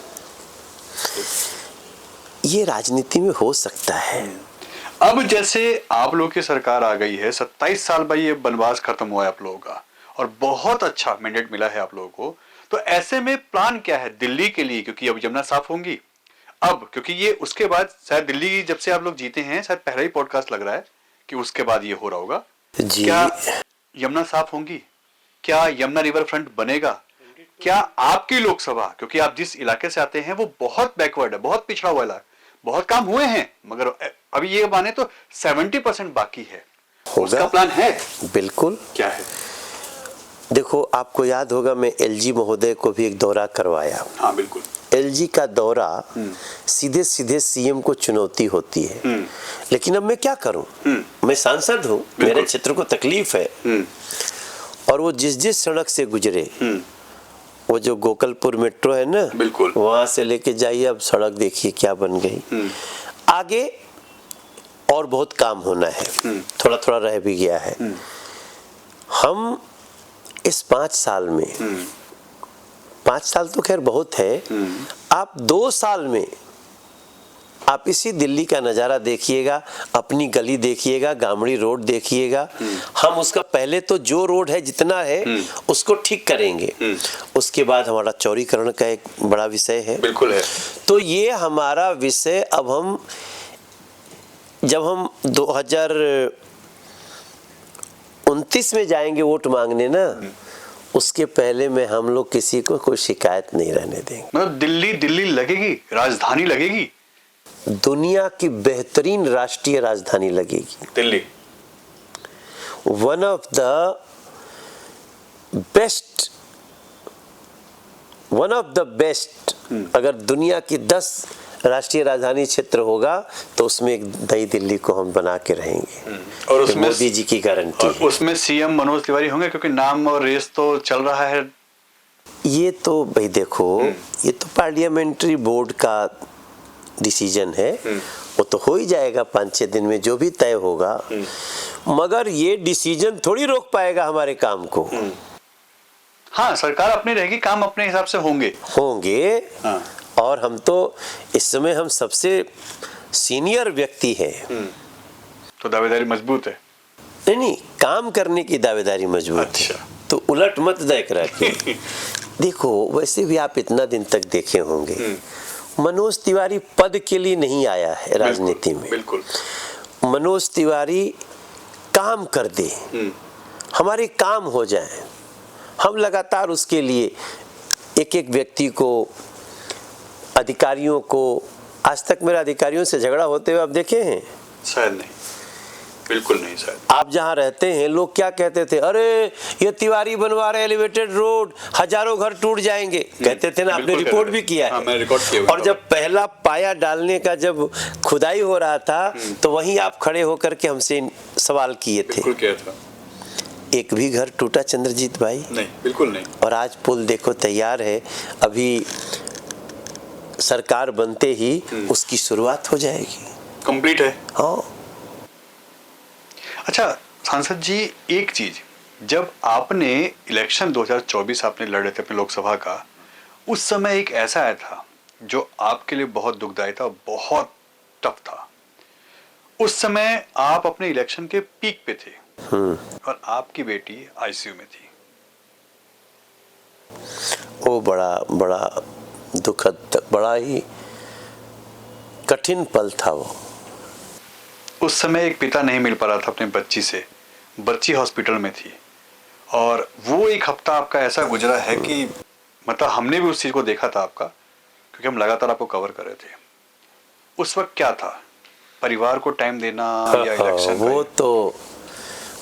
ये राजनीति में हो सकता है। अब जैसे आप लोग की सरकार आ गई है, 27 साल बाद ये वनवास खत्म हुआ है आप लोगों का और बहुत अच्छा मैंडेट मिला है आप लोगों को। तो ऐसे में प्लान क्या है दिल्ली के लिए? क्योंकि अब यमुना साफ होंगी, अब क्योंकि ये उसके बाद शायद दिल्ली जब से आप लोग जीते हैं, शायद पहला ही पॉडकास्ट लग रहा है कि उसके बाद ये हो रहा होगा जी। क्या यमुना साफ होंगी? क्या यमुना रिवर फ्रंट बनेगा? क्या आपकी लोकसभा, क्योंकि आप जिस इलाके से आते हैं वो बहुत बैकवर्ड है, बहुत पिछड़ा हुआ इलाका, बहुत काम हुए हैं मगर अभी ये माने तो 70% बाकी है। उसका प्लान है? बिल्कुल। क्या है? देखो, आपको याद होगा मैं LG महोदय को भी एक दौरा करवाया। हाँ, बिल्कुल। LG का दौरा सीधे सीधे CM को चुनौती होती है। लेकिन अब मैं क्या करूं? मैं सांसद हूं, मेरे क्षेत्र को तकलीफ है। और वो जिस सड़क से गुजरे, वो जो गोकलपुर मेट्रो है ना, बिल्कुल, वहां से लेके जाइए। अब सड़क देखिए क्या बन गई। आगे और बहुत काम होना है, थोड़ा थोड़ा रह भी गया है। हम इस 5 साल में, 5 साल तो खैर बहुत है, आप 2 साल में आप इसी दिल्ली का नज़ारा देखिएगा, अपनी गली देखिएगा, गामड़ी रोड देखिएगा। हम उसका पहले तो जो रोड है जितना है उसको ठीक करेंगे। उसके बाद हमारा चौड़ीकरण का एक बड़ा विषय है। बिल्कुल है। तो ये हमारा विषय अब हम जब हम 2029 में जाएंगे वोट मांगने ना, उसके पहले में हम लोग किसी को कोई शिकायत नहीं रहने देंगे। मतलब दिल्ली लगेगी, राजधानी लगेगी, दुनिया की बेहतरीन राष्ट्रीय राजधानी लगेगी Delhi. One of the best अगर दुनिया की 10 राष्ट्रीय राजधानी क्षेत्र होगा तो उसमें एक नई दिल्ली को हम बना के रहेंगे। और उसमें मोदी जी की गारंटी है। उसमें CM मनोज तिवारी होंगे, क्योंकि नाम और रेस तो चल रहा है। ये तो भाई देखो, ये तो पार्लियामेंट्री बोर्ड का डिसीजन है, वो तो हो ही जाएगा 5-6 दिन में जो भी तय होगा। मगर ये डिसीजन थोड़ी रोक पाएगा हमारे काम को। हाँ, सरकार अपनी रहेगी, काम अपने हिसाब से होंगे। हाँ। और हम तो इस समय हम सबसे सीनियर व्यक्ति हैं, तो दावेदारी मजबूत है। नहीं, काम करने की दावेदारी मजबूत अच्छा। है, तो उलट मत देख रखे। देखो, वैसे भी आप इतना दिन तक देखे होंगे, मनोज तिवारी पद के लिए नहीं आया है राजनीति में। बिल्कुल। मनोज तिवारी काम कर दे, हमारे काम हो जाए। हम लगातार उसके लिए एक एक व्यक्ति को, अधिकारियों को, आज तक मेरा अधिकारियों से झगड़ा होते हुए आप देखे हैं? शायद नहीं, बिल्कुल नहीं। शायद आप जहाँ रहते हैं लोग क्या कहते थे, अरे ये तिवारी बनवा रहे एलिवेटेड रोड, हजारों घर टूट जाएंगे, कहते थे ना। आपने रिपोर्ट भी किया है। हाँ, मैंने रिकॉर्ड किया। और जब पहला पाया डालने का जब खुदाई हो रहा था तो वहीं आप खड़े होकर के हमसे सवाल किए थे। बिल्कुल किया था। एक भी घर टूटा चंद्रजीत भाई? नहीं, बिल्कुल नहीं। और आज पुल देखो तैयार है, अभी सरकार बनते ही उसकी शुरुआत हो जाएगी, कंप्लीट है। हाँ। अच्छा सांसद जी, एक चीज, जब आपने इलेक्शन 2024 आपने लड़े थे अपने लोकसभा का, उस समय एक ऐसा आया था जो आपके लिए बहुत दुखदायी था, बहुत टफ था। उस समय आप अपने इलेक्शन के पीक पे थे और आपकी बेटी आईसीयू में थी। वो बड़ा दुखद, बड़ा ही कठिन पल था वो। उस समय एक पिता नहीं मिल पा रहा था अपने बच्ची से, बच्ची हॉस्पिटल में थी, और वो एक हफ्ता आपका ऐसा गुजरा है कि मतलब हमने भी उस चीज को देखा था आपका, क्योंकि हम लगातार आपको कवर कर रहे थे। उस वक्त क्या था, परिवार को टाइम देना या इलेक्शन? वो तो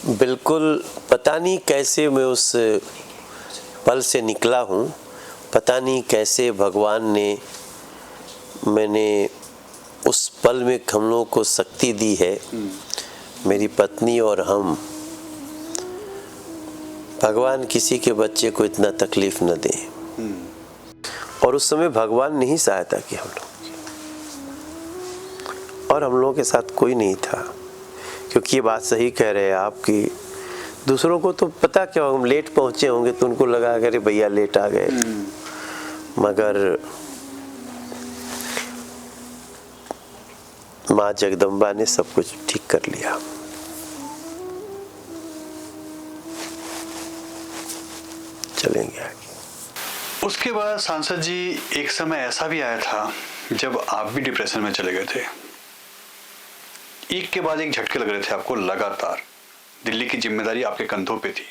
बिल्कुल पता नहीं कैसे मैं उस पल से निकला हूँ, पता नहीं कैसे भगवान ने, मैंने उस पल में हम लोगों को शक्ति दी है, मेरी पत्नी और हम। भगवान किसी के बच्चे को इतना तकलीफ न दे। और उस समय भगवान ने ही सहायता की हम लोग, और हम लोगों के साथ कोई नहीं था। क्योंकि ये बात सही कह रहे हैं आप कि दूसरों को तो पता क्या, हम लेट पहुंचे होंगे तो उनको लगा अरे भैया लेट आ गए, मगर माँ जगदम्बा ने सब कुछ ठीक कर लिया। चलेंगे आगे। उसके बाद सांसद जी एक समय ऐसा भी आया था जब आप भी डिप्रेशन में चले गए थे। एक के बाद एक झटके लग रहे थे आपको लगातार, दिल्ली की जिम्मेदारी आपके कंधों पे थी,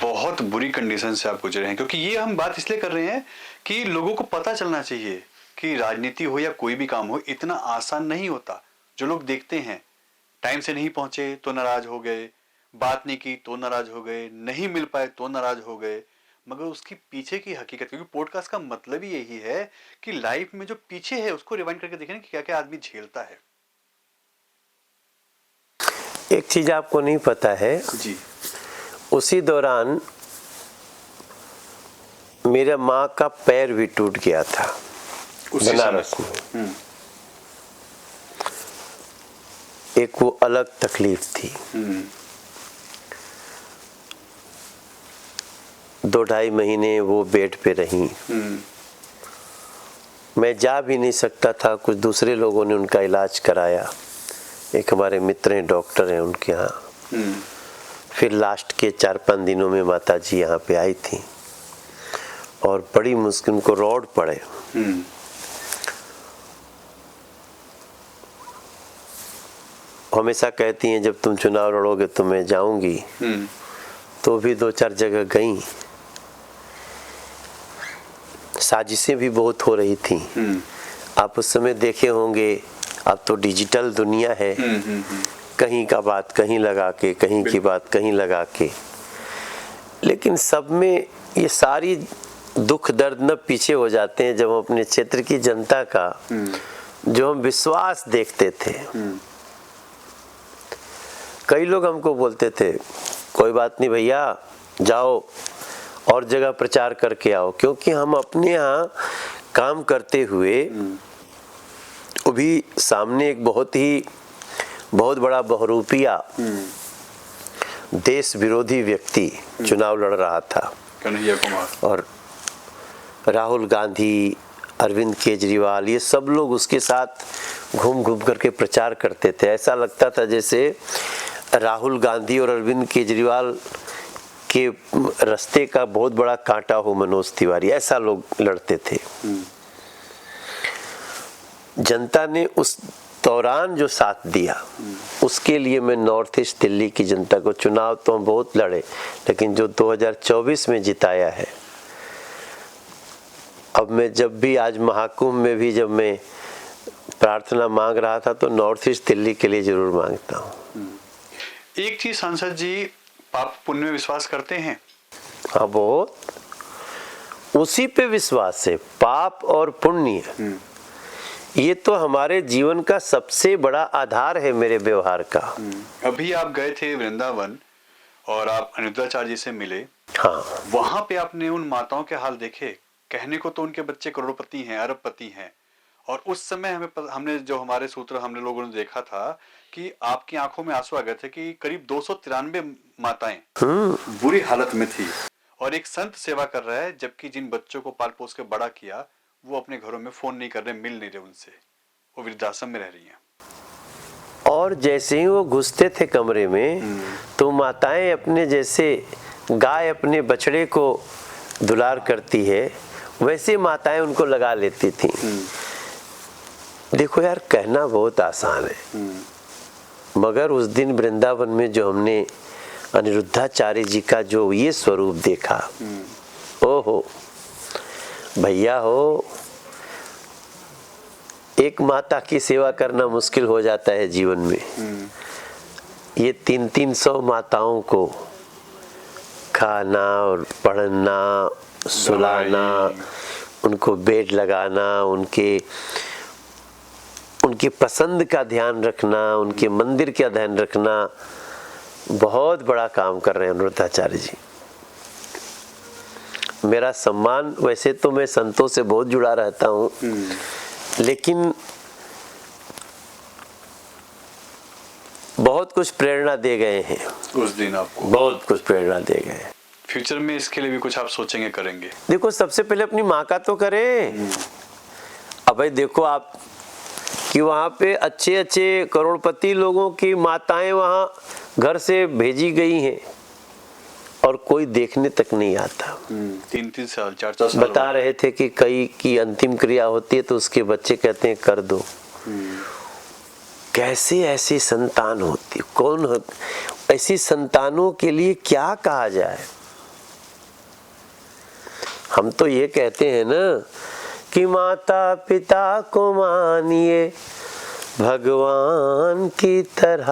बहुत बुरी कंडीशन से आप गुजरे हैं। क्योंकि ये हम बात इसलिए कर रहे हैं कि लोगों को पता चलना चाहिए कि राजनीति हो या कोई भी काम हो, इतना आसान नहीं होता। जो लोग देखते हैं, टाइम से नहीं पहुंचे तो नाराज हो गए, बात नहीं की तो नाराज हो गए, नहीं मिल पाए तो नाराज हो गए, मगर उसकी पीछे की हकीकत, क्योंकि पॉडकास्ट का मतलब ही यही है कि लाइफ में जो पीछे है उसको रिवाइंड करके देखें कि क्या क्या आदमी झेलता है। एक चीज आपको नहीं पता है जी, उसी दौरान मेरे माँ का पैर भी टूट गया था बनारस में। एक वो अलग तकलीफ थी। 2-2.5 महीने वो बेड पे रही। मैं जा भी नहीं सकता था, कुछ दूसरे लोगों ने उनका इलाज कराया, एक हमारे मित्र हैं डॉक्टर हैं उनके यहाँ। फिर लास्ट के 4-5 दिनों में माता जी यहाँ पे आई थी और बड़ी मुश्किल, उनको रॉड पड़े। हमेशा कहती हैं जब तुम चुनाव लड़ोगे तो मैं जाऊंगी, तो भी 2-4 जगह गई। साजिशें भी बहुत हो रही थी। आप उस समय देखे होंगे, अब तो डिजिटल दुनिया है, कहीं का बात कहीं लगा के, कहीं की बात कहीं लगा के, लेकिन सब में ये सारी दुख दर्द न पीछे हो जाते हैं जब हम अपने क्षेत्र की जनता का जो हम विश्वास देखते थे। कई लोग हमको बोलते थे कोई बात नहीं भैया, जाओ और जगह प्रचार करके आओ, क्योंकि हम अपने यहाँ काम करते हुए वो भी सामने एक बहुत बड़ा बहुरूपिया देश विरोधी व्यक्ति चुनाव लड़ रहा था, कन्हैया कुमार, और राहुल गांधी, अरविंद केजरीवाल, ये सब लोग उसके साथ घूम घूम करके प्रचार करते थे। ऐसा लगता था जैसे राहुल गांधी और अरविंद केजरीवाल के रास्ते का बहुत बड़ा कांटा हो मनोज तिवारी, ऐसा लोग लड़ते थे। जनता ने उस दौरान जो साथ दिया उसके लिए मैं नॉर्थ ईस्ट दिल्ली की जनता को, चुनाव तो हम बहुत लड़े लेकिन जो 2024 में जिताया है, अब मैं जब भी आज महाकुंभ में भी जब मैं प्रार्थना मांग रहा था तो नॉर्थ ईस्ट दिल्ली के लिए जरूर मांगता हूँ। एक चीज सांसद जी, पाप पुण्य में विश्वास करते हैं? हाँ, बहुत, उसी पे विश्वास है। पाप और पुण्य ये तो हमारे जीवन का सबसे बड़ा आधार है मेरे व्यवहार का। अभी आप गए थे वृंदावन और आप अनिरुद्धाचार्य जी से मिले। हाँ, वहां पे आपने उन माताओं के हाल देखे। कहने को तो उनके बच्चे करोड़पति हैं, अरबपति हैं, और उस समय हमने जो हमारे सूत्र हमने लोगों ने देखा था कि आपकी आंखों में आंसू आ गए थे कि करीब 293 माताएं बुरी हालत में थी और एक संत सेवा कर रहा है, जबकि जिन बच्चों को पाल पोस के बड़ा किया वो अपने घरों में फोन नहीं कर रहे, मिल नहीं रहे उनसे, वो वृद्धाश्रम में रह रही हैं। और जैसे ही वो घुसते थे कमरे में तो माताएं अपने जैसे गाय अपने बछड़े को दुलार करती है वैसे माताएं उनको लगा लेती थी। देखो यार, कहना बहुत आसान है, मगर उस दिन वृंदावन में जो हमने अनिरुद्धाचार्य जी का जो ये स्वरूप देखा, ओहो भैया हो, एक माता की सेवा करना मुश्किल हो जाता है जीवन में। ये 300 माताओं को खाना और पढ़ना, सुलाना, उनको बेड लगाना, उनकी पसंद का ध्यान रखना, उनके मंदिर का ध्यान रखना, बहुत बड़ा काम कर रहे हैं अनिरुद्धाचार्य जी। मेरा सम्मान, वैसे तो मैं संतों से बहुत जुड़ा रहता हूँ, लेकिन बहुत कुछ प्रेरणा दे गए हैं उस दिन आपको, बहुत कुछ प्रेरणा दे गए। फ्यूचर में इसके लिए भी कुछ आप सोचेंगे, करेंगे? देखो, सबसे पहले अपनी माँ का तो करें। अब भाई देखो आप कि वहाँ पे अच्छे अच्छे करोड़पति लोगों की माताएं वहाँ घर से भेजी गई हैं और कोई देखने तक नहीं आता। 3-3 साल 4-4 साल बता रहे थे कि कई की अंतिम क्रिया होती है तो उसके बच्चे कहते हैं कर दो। कैसे ऐसी संतान होती, कौन हो, ऐसी संतानों के लिए क्या कहा जाए। हम तो ये कहते हैं ना कि माता पिता को मानिए भगवान की तरह,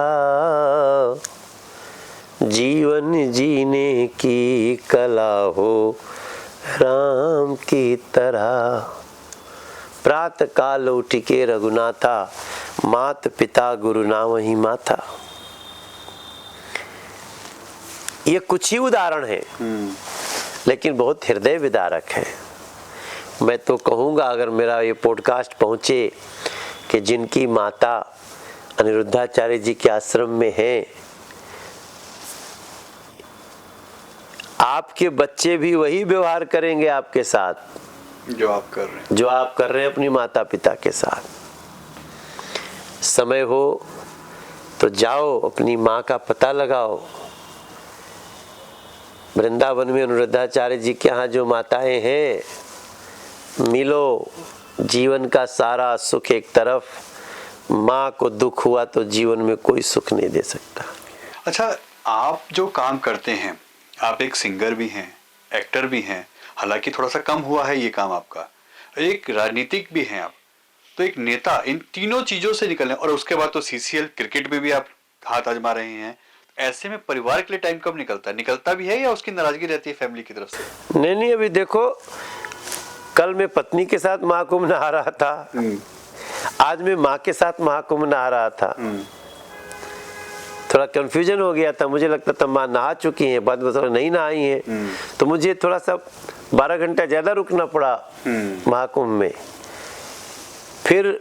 जीवन जीने की कला हो राम की तरह। प्रातः काल उठ के रघुनाथा, मात पिता गुरु नाम ही माता। ये कुछ ही उदाहरण है लेकिन बहुत हृदय विदारक है। मैं तो कहूँगा अगर मेरा ये पॉडकास्ट पहुँचे कि जिनकी माता अनिरुद्धाचार्य जी के आश्रम में है, आपके बच्चे भी वही व्यवहार करेंगे आपके साथ जो आप कर रहे हैं, जो आप कर रहे हैं अपनी माता पिता के साथ। समय हो तो जाओ, अपनी माँ का पता लगाओ। वृंदावन में अनिरुद्धाचार्य जी के यहाँ जो माताएं हैं, मिलो। जीवन का सारा सुख एक तरफ, माँ को दुख हुआ तो जीवन में कोई सुख नहीं दे सकता। अच्छा, आप जो काम करते हैं, आप एक सिंगर भी हैं, एक्टर भी हैं, हालांकि थोड़ा सा कम हुआ है ये काम आपका, एक राजनीतिक भी हैं आप, तो एक नेता, इन तीनों चीजों से निकलने, और उसके बाद तो सीसीएल क्रिकेट में भी आप हाथ आजमा रहे हैं। ऐसे में परिवार के लिए टाइम कब निकलता है? निकलता भी है या उसकी नाराजगी रहती है फैमिली की तरफ से? नहीं, अभी देखो, कल मैं पत्नी के साथ महाकुंभ नहा रहा था, आज मैं माँ के साथ महाकुंभ नहा रहा था। थोड़ा कंफ्यूजन हो गया था, मुझे लगता था माँ नहा चुकी हैं, बाद में थोड़ा नहीं नहाई हैं, तो मुझे थोड़ा सा 12 घंटा ज्यादा रुकना पड़ा महाकुंभ में। फिर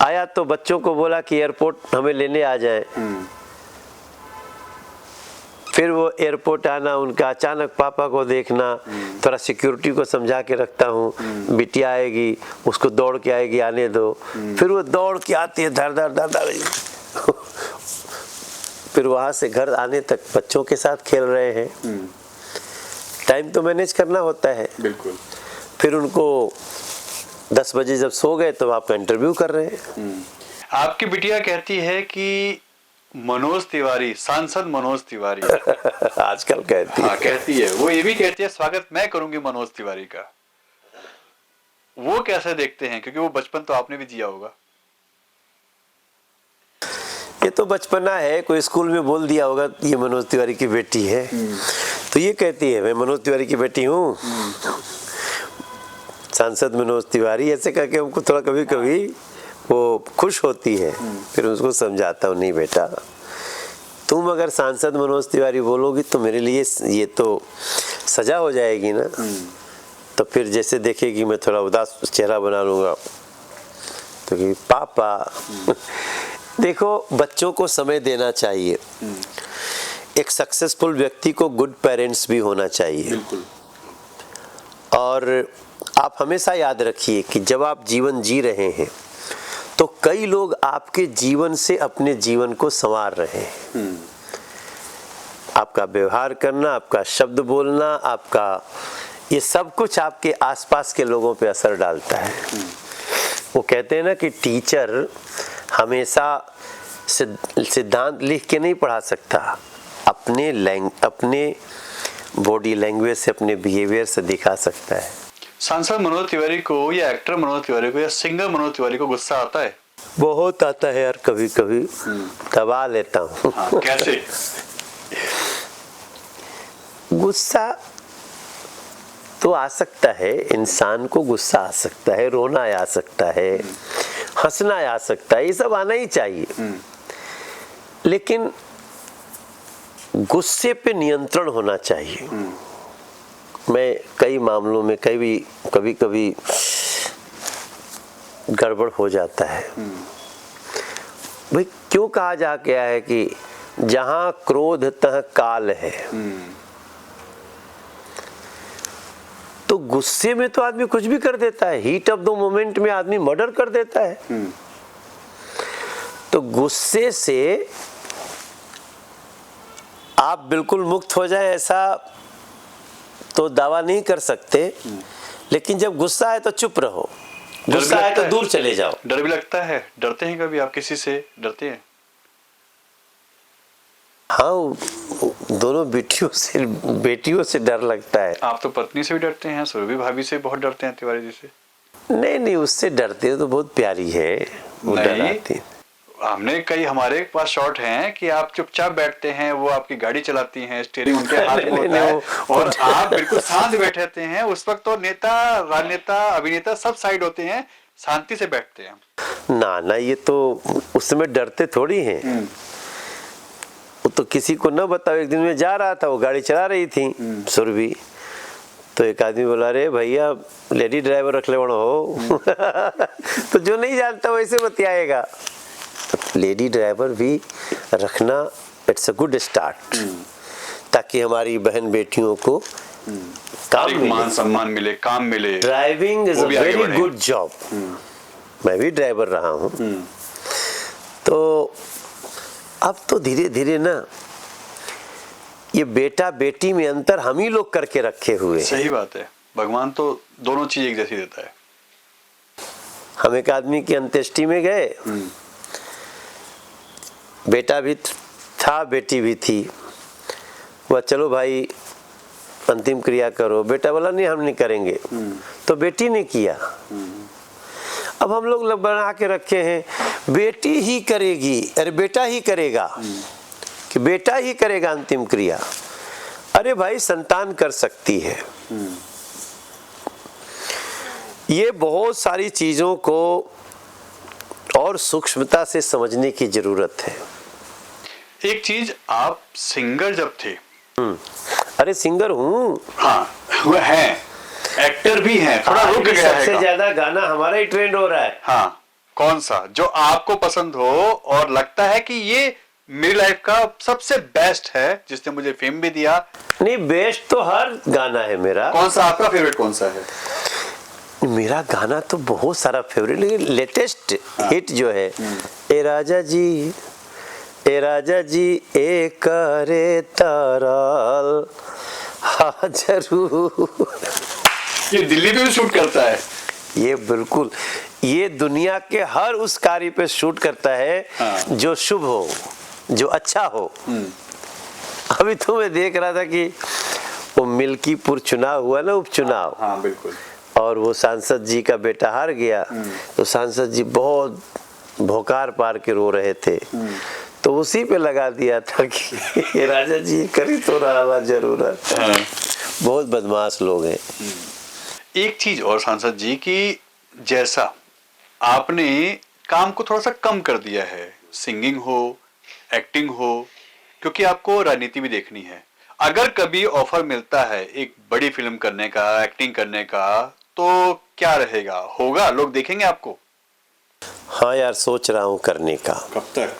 आया तो बच्चों को बोला कि एयरपोर्ट हमें लेने आ जाए। फिर वो एयरपोर्ट आना, उनका अचानक पापा को देखना, थोड़ा सिक्योरिटी को समझा के रखता हूँ, बिटिया आएगी, उसको दौड़ के आएगी, आने दो। फिर वो दौड़ के आती है, धर धर धर धर फिर वहाँ से घर आने तक बच्चों के साथ खेल रहे हैं। टाइम तो मैनेज करना होता है। बिल्कुल। फिर उनको 10 बजे जब सो गए तो आपका इंटरव्यू कर रहे हैं। आपकी बिटिया कहती है कि मनोज तिवारी, सांसद मनोज तिवारी। आजकल कहती हाँ है। कहती है, वो ये भी कहती है स्वागत मैं करूंगी मनोज तिवारी का। वो कैसे देखते हैं, क्योंकि वो बचपन तो आपने भी जिया होगा। ये तो बचपना है, कोई स्कूल में बोल दिया होगा ये मनोज तिवारी की बेटी है, तो ये कहती है मैं मनोज तिवारी की बेटी हूँ, सांसद मनोज तिवारी, ऐसे करके हमको थोड़ा कभी कभी वो खुश होती है। फिर उसको समझाता हूँ नहीं बेटा, तुम अगर सांसद मनोज तिवारी बोलोगी तो मेरे लिए ये तो सजा हो जाएगी ना, तो फिर जैसे देखेगी मैं थोड़ा उदास चेहरा बना लूंगा तो कि पापा देखो बच्चों को समय देना चाहिए। एक सक्सेसफुल व्यक्ति को गुड पेरेंट्स भी होना चाहिए। बिल्कुल। और आप हमेशा याद रखिए कि जब आप जीवन जी रहे हैं तो कई लोग आपके जीवन से अपने जीवन को संवार रहे हैं। आपका व्यवहार करना, आपका शब्द बोलना, आपका ये सब कुछ आपके आसपास के लोगों पे असर डालता है। वो कहते हैं ना कि टीचर हमेशा सिद्धांत लिख के नहीं पढ़ा सकता, अपने बॉडी लैंग्वेज से, अपने बिहेवियर से दिखा सकता है। सांसद मनोज तिवारी को या एक्टर मनोज तिवारी को या सिंगर मनोज तिवारी को गुस्सा आता है? बहुत आता है यार, कभी कभी दबा लेता हूँ। हाँ, कैसे? गुस्सा तो आ सकता है, इंसान को गुस्सा आ सकता है, रोना आ सकता है, हंसना आ सकता है, ये सब आना ही चाहिए। लेकिन गुस्से पे नियंत्रण होना चाहिए। मैं कई मामलों में कभी कभी गड़बड़ हो जाता है। भाई क्यों कहा जा गया है कि जहां क्रोध तह काल है, तो गुस्से में तो आदमी कुछ भी कर देता है। हीट ऑफ द मोमेंट में आदमी मर्डर कर देता है। तो गुस्से से आप बिल्कुल मुक्त हो जाए ऐसा तो दावा नहीं कर सकते, लेकिन जब गुस्सा है तो चुप रहो, गुस्सा है तो दूर चले जाओ। डर भी लगता है? डरते हैं कभी आप किसी से? डरते हैं? हाँ, दोनों बेटियों से डर लगता है। आप तो पत्नी से भी डरते हैं, सुरभि भाभी से बहुत डरते हैं, तिवारी जी से? नहीं, उससे डरते हो तो बहुत प्यारी है, वो डराती। हमने कई हमारे पास शॉट हैं कि आप चुपचाप बैठते हैं, वो आपकी गाड़ी चलाती हैं, स्टीयरिंग उनके हाथ में होता है और आप बिल्कुल शांत बैठे रहते हैं। उस वक्त तो नेता, राजनेता, अभिनेता सब साइड होते हैं, शांति से बैठते हैं। ना, ये तो उस समय डरते थोड़ी हैं। वो तो किसी को न बताओ। एक दिन मैं जा रहा था, वो गाड़ी चला रही थी सुरभि, तो एक आदमी बोला अरे भैया लेडी ड्राइवर रख ले हो। तो जो नहीं जानता वैसे बतियाएगा। लेडी ड्राइवर भी रखना इट्स अ गुड स्टार्ट, ताकि हमारी बहन बेटियों को काम मिले, मान सम्मान मिले, काम मिले। Driving is a very good job. मैं भी ड्राइवर रहा हूँ। तो अब तो धीरे धीरे ना ये बेटा बेटी में अंतर हम ही लोग करके रखे हुए। सही बात है, भगवान तो दोनों चीज एक जैसी देता है। हम एक आदमी की अंत्येष्टि में गए, बेटा भी था बेटी भी थी। वह चलो भाई अंतिम क्रिया करो, बेटा बोला नहीं हम नहीं करेंगे, तो बेटी ने किया। अब हम लोग बना के रखे हैं बेटी ही करेगी, अरे बेटा ही करेगा, कि बेटा ही करेगा अंतिम क्रिया। अरे भाई संतान कर सकती है। ये बहुत सारी चीजों को और सूक्ष्मता से समझने की जरूरत है। एक चीज, आप सिंगर जब थे? अरे सिंगर हूँ। हाँ, वो है, एक्टर भी हैं, थोड़ा रुक गया है। सबसे ज्यादा गाना हमारा ही ट्रेंड हो रहा है। हाँ, कौन सा जो आपको पसंद हो और लगता है कि ये मेरी लाइफ का सबसे बेस्ट है, जिसने मुझे फेम भी दिया? नहीं, बेस्ट तो हर गाना है मेरा। कौन सा आपका फेवरेट कौन सा है? मेरा गाना तो बहुत सारा फेवरेट, लेकिन लेटेस्ट हिट जो है ए राजा जी ए करे तरल हाजरू। ये दिल्ली पे भी शूट करता है। ये बिल्कुल, ये दुनिया के हर उस कार्य पे शूट करता है जो शुभ हो, जो अच्छा हो। अभी तो मैं देख रहा था कि वो मिल्कीपुर चुनाव हुआ ना, उपचुनाव। हाँ बिल्कुल। और वो सांसद जी का बेटा हार गया, तो सांसद जी बहुत भौकार पार के रो रहे थे। तो उसी पे लगा दिया था कि राजा जी करी तो रहा जरूरत। बहुत बदमाश लोग हैं। एक चीज और सांसद जी की, जैसा आपने काम को थोड़ा सा कम कर दिया है, सिंगिंग हो, एक्टिंग हो, क्योंकि आपको राजनीति भी देखनी है। अगर कभी ऑफर मिलता है एक बड़ी फिल्म करने का, एक्टिंग करने का, तो क्या रहेगा? होगा? लोग देखेंगे आपको? हाँ यार, सोच रहा हूँ करने का। कब तक?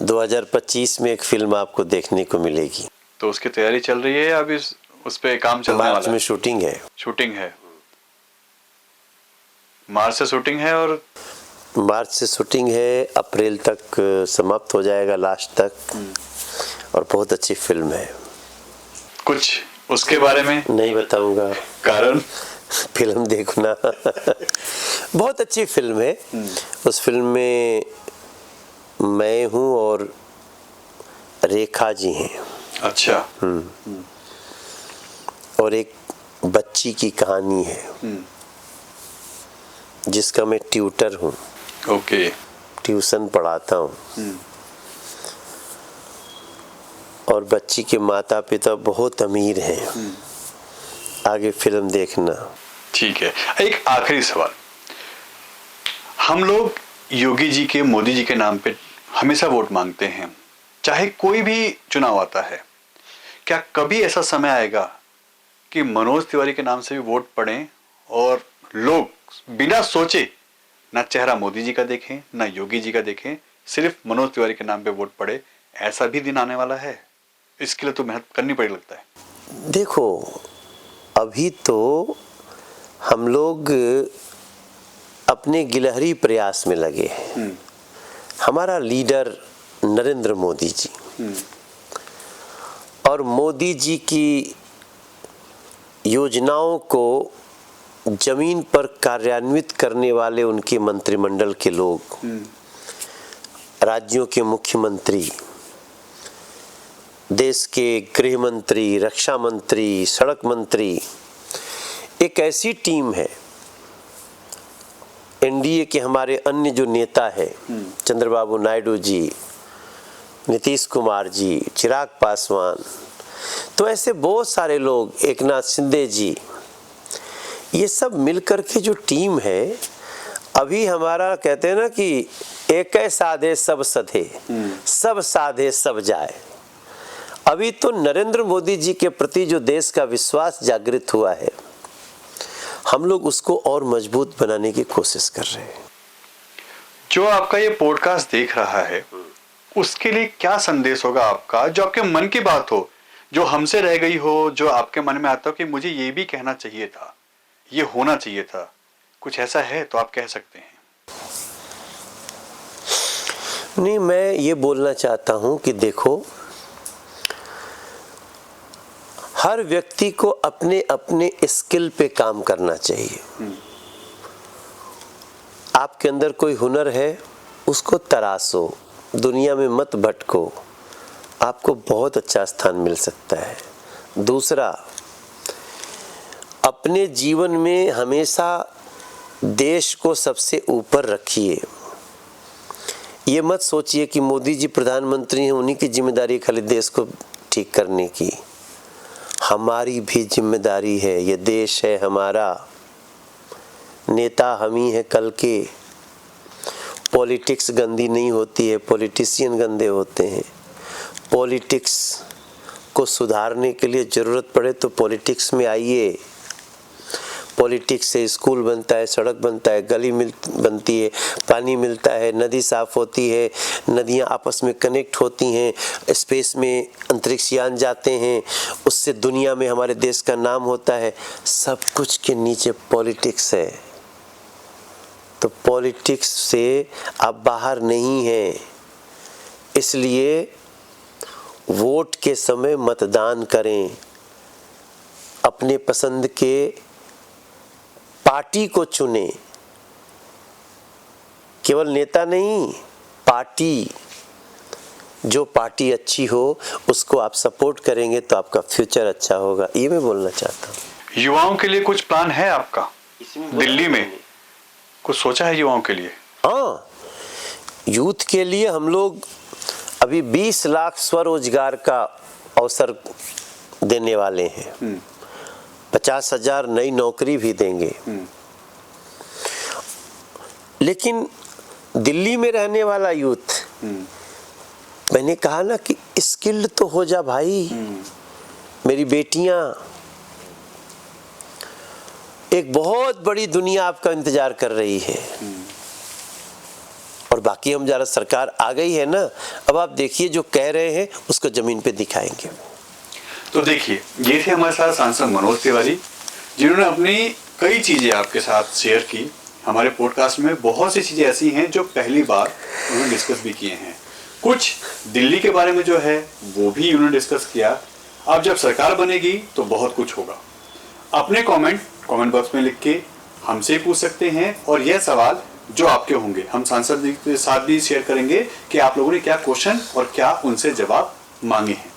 2025 में एक फिल्म आपको देखने को मिलेगी। तो उसकी तैयारी चल रही है या अभी उस पे काम चलने वाला है? मार्च में शूटिंग है। शूटिंग है, मार्च से शूटिंग है, और मार्च से शूटिंग है, अप्रैल तक समाप्त हो जाएगा, लास्ट तक। और बहुत अच्छी फिल्म है। कुछ उसके बारे में नहीं बताऊंगा, कारण? फिल्म देखना। बहुत अच्छी फिल्म है। उस फिल्म में मैं हूँ और रेखा जी हैं। अच्छा। और एक बच्ची की कहानी है जिसका मैं ट्यूटर हूँ। ओके। ट्यूशन पढ़ाता हूँ। और बच्ची के माता पिता बहुत अमीर हैं। आगे फिल्म देखना। ठीक है, एक आखिरी सवाल। हम लोग योगी जी के, मोदी जी के नाम पे हमेशा वोट मांगते हैं, चाहे कोई भी चुनाव आता है। क्या कभी ऐसा समय आएगा कि मनोज तिवारी के नाम से भी वोट पड़े और लोग बिना सोचे ना चेहरा मोदी जी का देखें, ना योगी जी का देखें, सिर्फ मनोज तिवारी के नाम पे वोट पड़े? ऐसा भी दिन आने वाला है। इसके लिए तो मेहनत करनी पड़ेगी लगता है। देखो, अभी तो हम लोग अपने गिलहरी प्रयास में लगे हैं। हमारा लीडर नरेंद्र मोदी जी और मोदी जी की योजनाओं को जमीन पर कार्यान्वित करने वाले उनके मंत्रिमंडल के लोग, राज्यों के मुख्यमंत्री, देश के गृह मंत्री, रक्षा मंत्री, सड़क मंत्री, एक ऐसी टीम है। एनडीए के हमारे अन्य जो नेता है, चंद्रबाबू नायडू जी, नीतीश कुमार जी, चिराग पासवान, तो ऐसे बहुत सारे लोग, एकनाथ शिंदे जी, ये सब मिलकर के जो टीम है, अभी हमारा कहते हैं ना कि एक साधे सब सधे, सब साधे सब जाए। अभी तो नरेंद्र मोदी जी के प्रति जो देश का विश्वास जागृत हुआ है, हम लोग उसको और मजबूत बनाने की कोशिश कर रहे हैं। जो आपका ये पॉडकास्ट देख रहा है, उसके लिए क्या संदेश होगा आपका, जो आपके मन की बात हो, जो हमसे रह गई हो, जो आपके मन में आता हो कि मुझे ये भी कहना चाहिए था, ये होना चाहिए था, कुछ ऐसा है तो आप कह सकते हैं। नहीं, मैं ये बोलना चाहता हूं कि देखो, हर व्यक्ति को अपने अपने स्किल पे काम करना चाहिए। आपके अंदर कोई हुनर है, उसको तराशो, दुनिया में मत भटको, आपको बहुत अच्छा स्थान मिल सकता है। दूसरा, अपने जीवन में हमेशा देश को सबसे ऊपर रखिए। ये मत सोचिए कि मोदी जी प्रधानमंत्री हैं, उन्हीं की जिम्मेदारी खाली देश को ठीक करने की। हमारी भी जिम्मेदारी है, ये देश है हमारा, नेता हम ही हैं कल के। पॉलिटिक्स गंदी नहीं होती है, पॉलिटिशियन गंदे होते हैं। पॉलिटिक्स को सुधारने के लिए ज़रूरत पड़े तो पॉलिटिक्स में आइए। पॉलिटिक्स से स्कूल बनता है, सड़क बनता है, गली बनती है, पानी मिलता है, नदी साफ होती है, नदियां आपस में कनेक्ट होती हैं, स्पेस में अंतरिक्ष यान जाते हैं, उससे दुनिया में हमारे देश का नाम होता है। सब कुछ के नीचे पॉलिटिक्स है। तो पॉलिटिक्स से आप बाहर नहीं हैं। इसलिए वोट के समय मतदान करें, अपने पसंद के पार्टी को चुने, केवल नेता नहीं, पार्टी। जो पार्टी अच्छी हो उसको आप सपोर्ट करेंगे तो आपका फ्यूचर अच्छा होगा, ये मैं बोलना चाहता हूँ। युवाओं के लिए कुछ प्लान है आपका? दिल्ली में कुछ सोचा है युवाओं के लिए? हाँ, यूथ के लिए हम लोग अभी 20 लाख स्वरोजगार का अवसर देने वाले हैं। 50,000 नई नौकरी भी देंगे। लेकिन दिल्ली में रहने वाला यूथ, मैंने कहा ना कि स्किल्ड तो हो जा भाई। मेरी बेटियां, एक बहुत बड़ी दुनिया आपका इंतजार कर रही है। और बाकी हम जरा, सरकार आ गई है ना, अब आप देखिए जो कह रहे हैं उसको जमीन पे दिखाएंगे। तो देखिए, ये थे हमारे साथ सांसद मनोज तिवारी, जिन्होंने अपनी कई चीजें आपके साथ शेयर की। हमारे पॉडकास्ट में बहुत सी चीजें ऐसी हैं जो पहली बार उन्होंने डिस्कस भी किए हैं। कुछ दिल्ली के बारे में जो है वो भी उन्होंने डिस्कस किया। अब जब सरकार बनेगी तो बहुत कुछ होगा। अपने कमेंट बॉक्स में लिख के हमसे पूछ सकते हैं, और यह सवाल जो आपके होंगे हम सांसद जी के साथ भी शेयर करेंगे कि आप लोगों ने क्या क्वेश्चन और क्या उनसे जवाब मांगे हैं।